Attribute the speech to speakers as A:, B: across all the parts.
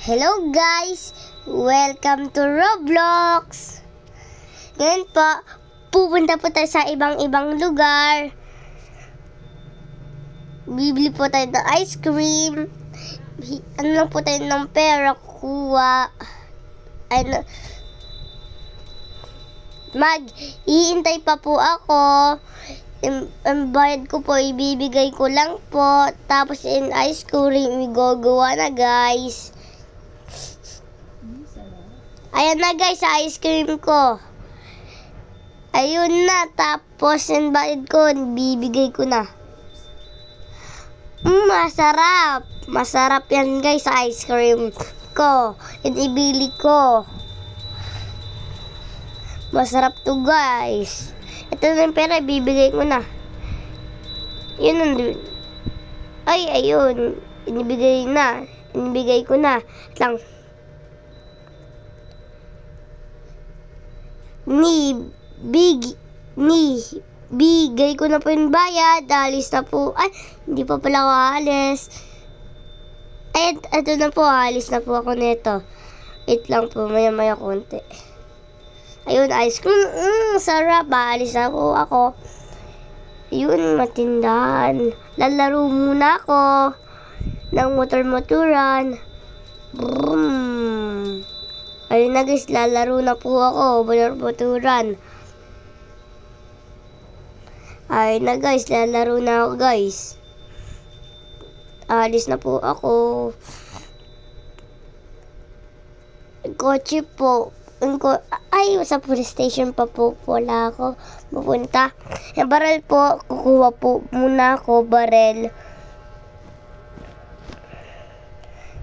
A: Hello guys! Welcome to Roblox! Ngayon po, pupunta po tayo sa ibang lugar. Bibili po tayo ng ice cream. Ano lang po tayo ng pera, kuha. Iintay pa po ako. Ang bayad ko po, ibibigay ko lang po. Tapos in ice cream, igagawa na guys. Ayan na guys, sa ice cream ko. Ayun na, tapos yung bayad ko, bibigay ko na. Masarap. Masarap yan guys, sa ice cream ko. Yung ibili ko. Masarap to guys. Ito na yung pera, bibigay ko na. Yun ang... ayun. Inibigay na. Inibigay ko na. Bigay ko na po yung bayad. Alis na po. Ay, hindi pa pala ako alis. Ay, ito na po. Alis na po ako nito. Wait lang po. Maya konti. Ayun, ice cream. Sarap. Alis na po ako. Ayun, matindahan. Lalaro muna ako ng motor-motoran. Vroom. Ayun na guys, lalaro na po ako. Motor-motoran. Ayun na guys, lalaro na ako guys. Alis na po ako. Kotse po. Ay, sa police station pa po wala ako pupunta. Yung baril po, kukuha po muna ako baril.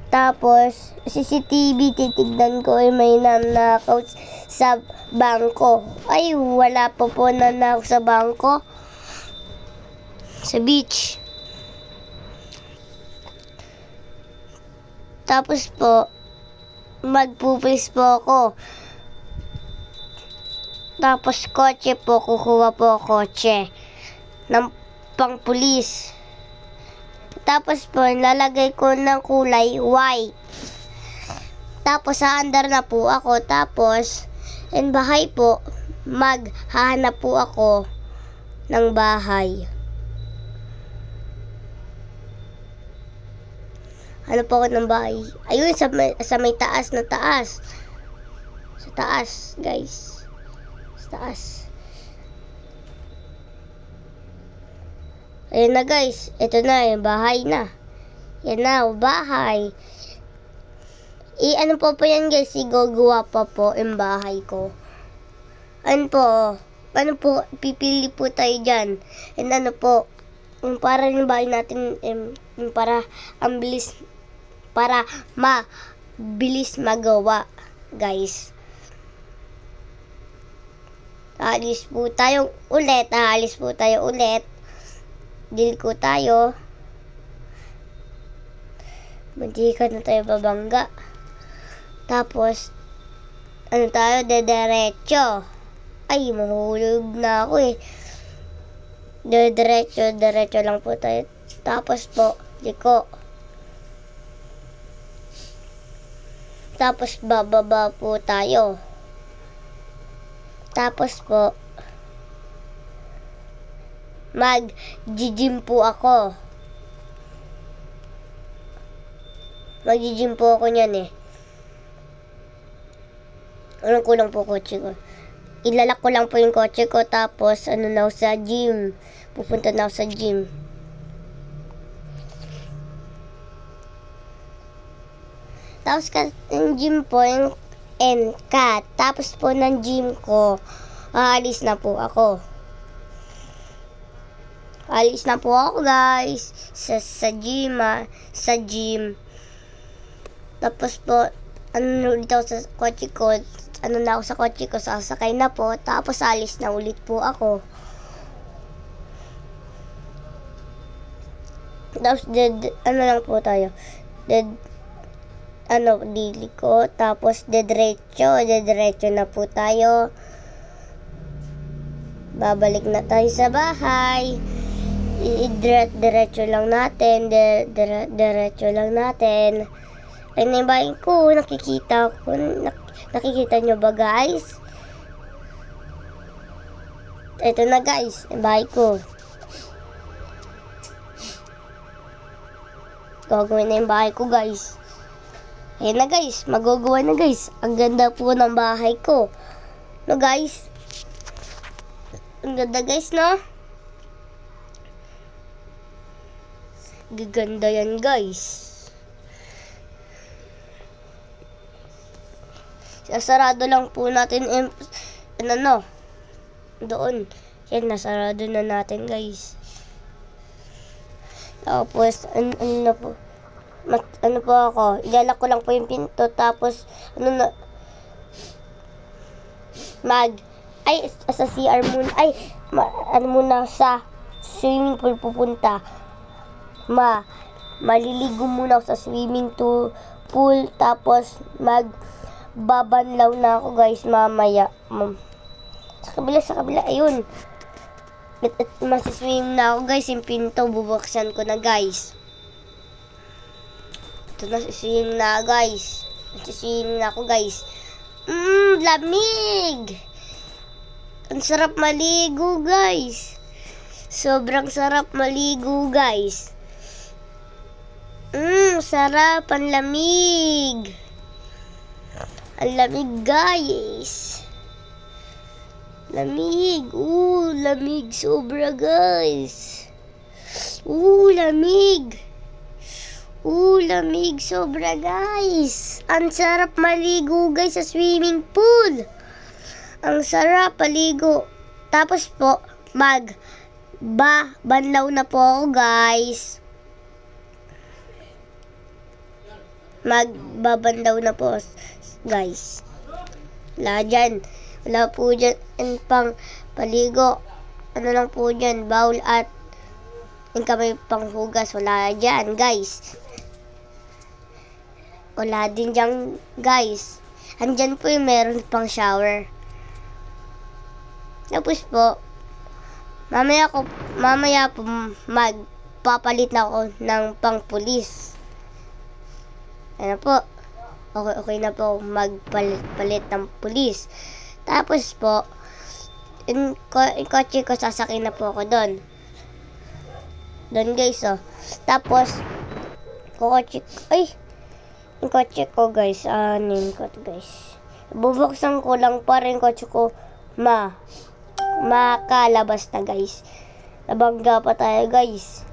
A: Tapos, CCTV, titignan ko may nanakaw sa bangko. Ay, wala po nanakaw sa bangko. Sa beach. Tapos po, magpupulis po ako. Tapos kotse po, kukuha po kotse ng pangpulis. Tapos po, lalagay ko ng kulay white. Tapos, haandar na po ako. Tapos, in bahay po, maghahanap po ako ng bahay. Ano po ako ng bahay? Ayun, sa may taas na taas. Sa taas, guys. Sa taas. Ayun na guys, ito na yung bahay na. Yan na, bahay. Ano po yan guys, igagawa pa po yung bahay ko. Ano po, pipili po tayo dyan. And ano po, para yung bahay natin, para mabilis magawa, guys. Aalis po tayo ulit. Deal ko tayo. Mantika na tayo babangga. Tapos, dediretso. Ay, mahulog na ako eh. Diretso lang po tayo. Tapos po, liko. Tapos, bababa po tayo. Tapos po, mag-gym po ako. Mag-gym po ako niyan eh. Ano ko lang po kotse ko. Ilalak ko lang po yung kotse ko. Tapos na ako sa gym. Pupunta na ako sa gym. Tapos yung gym po yung NCAT. Tapos po ng gym ko, aalis na po ako. Alis na po ako guys sa gym. Tapos po dito sa kotse ko, na ako sa kotse ko, sasakay na po. Tapos alis na ulit po ako. Tapos lang po tayo. Dili ko. Tapos diretso na po tayo. Babalik na tayo sa bahay. Diretso lang natin. Ayun na yung bahay ko. Nakikita ko. Nakikita nyo ba, guys? Ito na, guys. Yung bahay ko. Gagawin na yung bahay ko, guys. Ayun na, guys. Magagawa na, guys. Ang ganda po ng bahay ko. No, guys? Ang ganda, guys, no? Gaganda yan, guys. Sasarado lang po natin doon. Yan, nasarado na natin, guys. Tapos, ano po? Ano po ako? Ilalak ko lang po yung pinto. Tapos, sa CR muna. Muna sa swimming pool pupunta. Maliligo muna ako sa swimming pool. Tapos, babanlaw na ako, guys, mamaya. Sa kabila, ayun. Masiswim na ako, guys. Yung pinto, bubuksan ko na, guys. Ito na, siswim na, guys. Masiswim na ako, guys. Lamig! Ang sarap maligo, guys. Sobrang sarap maligo, guys. Sarap, ang lamig. Ang lamig, guys. Lamig. Lamig sobra, guys. Lamig. Lamig sobra, guys. Ang sarap maligo, guys, sa swimming pool. Ang sarap maligo. Tapos po, banlaw na po ako, guys. Magbabanlaw na po, guys. Wala po dyan pang paligo. Ano lang po dyan, bowl at yung kamay pang hugas. Wala dyan, guys. Wala din dyan, guys. Andyan po yung meron pang shower. Tapos po, mamaya po magpapalit na ako ng pang pulis. Ano po? Okay na po magpalit ng pulis. Tapos po, yung kotse ko, sasakay na po ako doon. Doon, guys, oh. Tapos, yung kotse ko, guys. Guys. Bubuksan ko lang para yung kotse ko makalabas na, guys. Nabangga pa tayo, guys.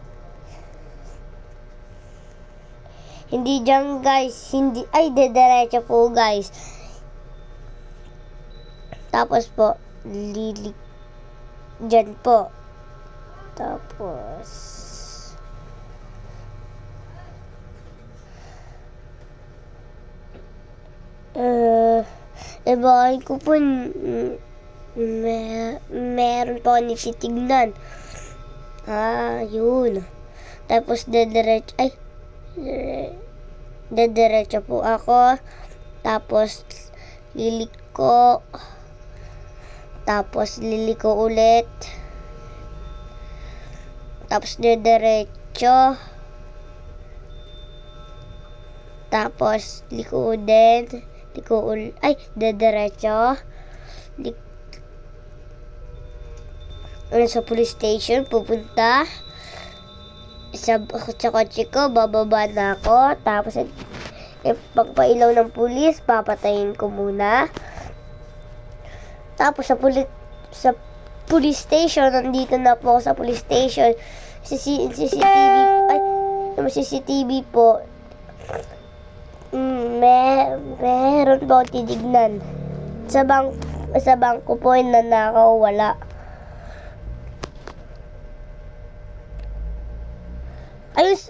A: Hindi dyan, guys. Dediretso po, guys. Tapos po, dyan po. Tapos, bahay ko po, meron po ako nititignan. Yun. Tapos, dediretso po ako. Tapos, liliko. Tapos, liliko ulit. Tapos, dediretso. Tapos, liko din. Dediretso. Sa police station, pupunta. Sa kotse ko, bababa na ako. Tapos, pagpailaw ng pulis, papatayin ko muna. Tapos sa police station, nandito na po ako sa police station. CCTV po. Meron po titignan. Sa bangko po yung nanakaw, wala. Ayos,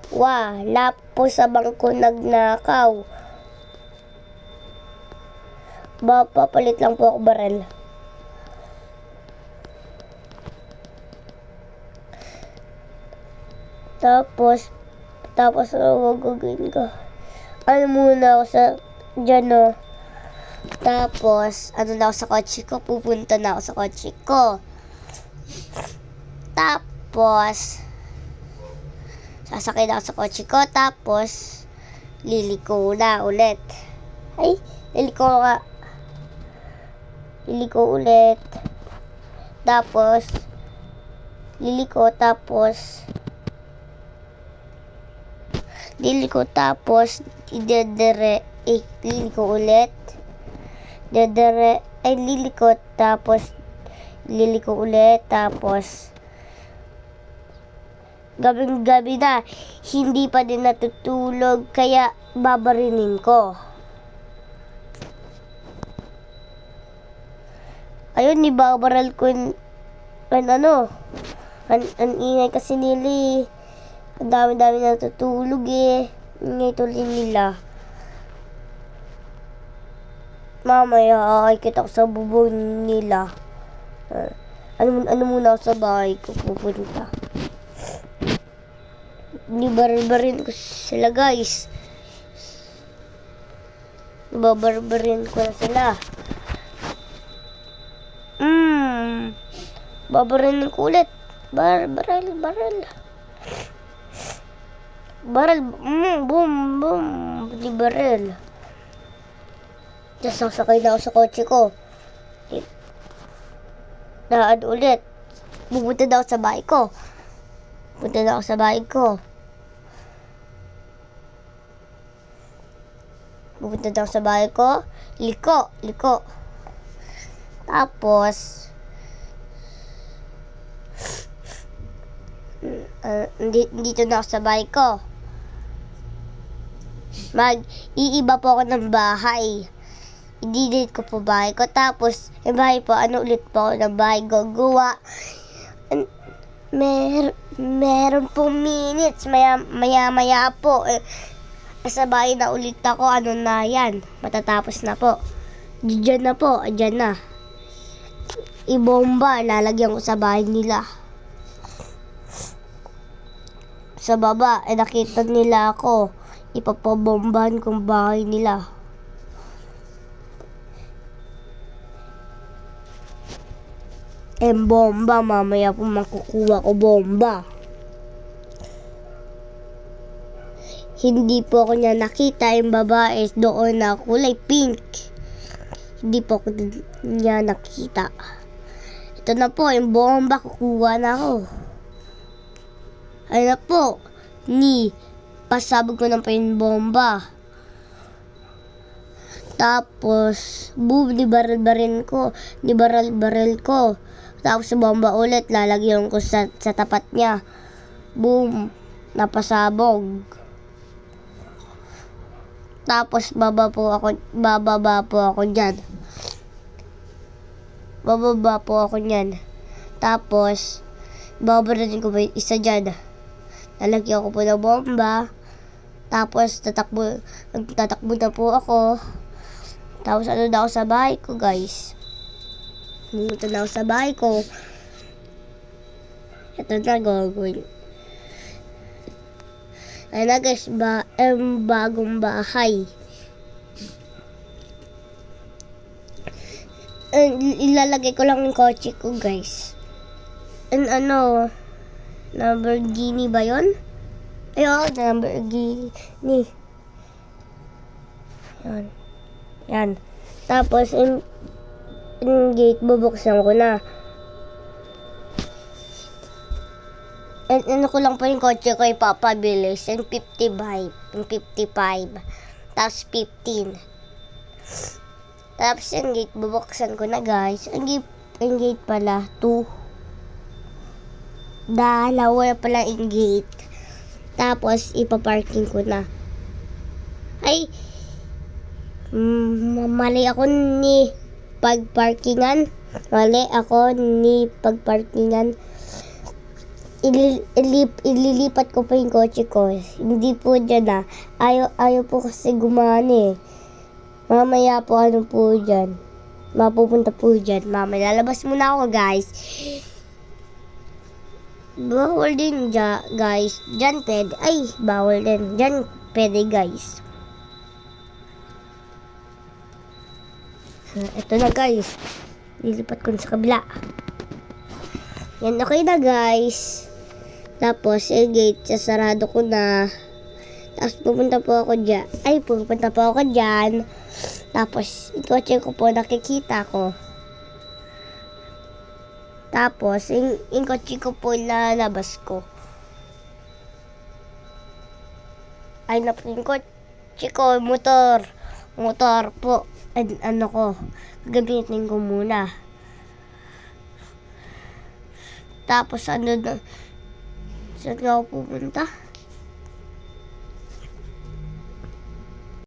A: wala po sa bangko nagnakaw. Papalit lang po ako barel. Tapos gagawin ko. Muna ako dyan, Tapos, na ako sa kotse ko. Pupunta na ako sa kotse ko. Tapos, sasakay na ako sa kotse ko. Tapos, liliko na ulit. Ay, liliko nga. Liliko ulit. Tapos, liliko tapos, idedere, liliko ulit. Dedere, ay liliko tapos, liliko ulit tapos, gabing-gabi na, hindi pa din natutulog, kaya babarinin ko. Ayun, ibabaral ko ang ingay kasi nila. Ang dami-dami natutulog ingay tuloy nila. Mamaya, kita ko sa bubong nila. Ano muna ako sa bahay ko pupunta. Nibarbarin ko sila, guys. Babarbarin ko na sila. Babaril ko ulit. Baril. Boom. Di baril. Just sakay na ako sa kotse ko. Daan ulit. Pupunta na ako sa bahay ko. Liko. Tapos, dito na ako sa bahay ko. Mag-iiba po ako ng bahay. I-delete ko po bahay ko. Tapos, yung bahay po, ulit po ako ng bahay gagawa. Meron po minutes. Maya po. Sa bahay na ulit ako. Na yan. Matatapos na po. Diyan na. Ibomba. Lalagyan ko sa bahay nila. Sa baba, nakita nila ako. Ipapabombahan kong bahay nila. Bomba, mamaya po makukuha ko bomba. Hindi po ako niya nakita, yung babae doon na kulay pink. Hindi po ako niya nakita. Ito na po, yung bomba, kukuha na ako. Ayun na po, pasabog ko na pa yung bomba. Tapos, boom, nibaril ko. Tapos sa bomba ulit, lalagyan ko sa tapat niya. Boom, napasabog. Tapos, bababa po ako dyan. Tapos, babarilin ko ba yung isa dyan. Lalagyan ko po ng bomba. Tapos, tatakbo na po ako. Tapos, na ako sa bahay ko, guys. Pumunta na ako sa bahay ko. Ito na, gagawin. Ayun na, guys. Bagong bahay. Ilalagay ko lang yung kotse ko, guys. Lamborghini ba yun? Ayun, Lamborghini. Yan. Tapos, yung gate, bubuksan ko na. Ko lang po yung kotse ko, ipapabilis. Yung 55. Tapos, 15. Tapos, yung gate, bubuksan ko na, guys. Yung gate pala, 2. Dalawa pala yung gate. Tapos, ipaparking ko na. Ay, mali ako ni pagparkingan. Ililipat ko pa yung kotse ko. Hindi po dyan na. Ayaw po kasi gumana. Mamaya po po dyan. Mapupunta po dyan. Mamaya lalabas muna ako, guys. Bawal din guys. Diyan pwede. Ay, bawal din. Diyan pwede, guys. Ito na, guys. Lilipat ko sa kabila. Yan, okay na, guys. Tapos, yung gate, sasarado ko na. Tapos pupunta po ako dyan. Tapos, yung kotse ko po nakikita ko. Tapos, yung kotse ko po lalabas ko. Ay na po yung kotse ko, motor po. Ano ko, gagamitin ko muna. Tapos, saan nga ako pupunta?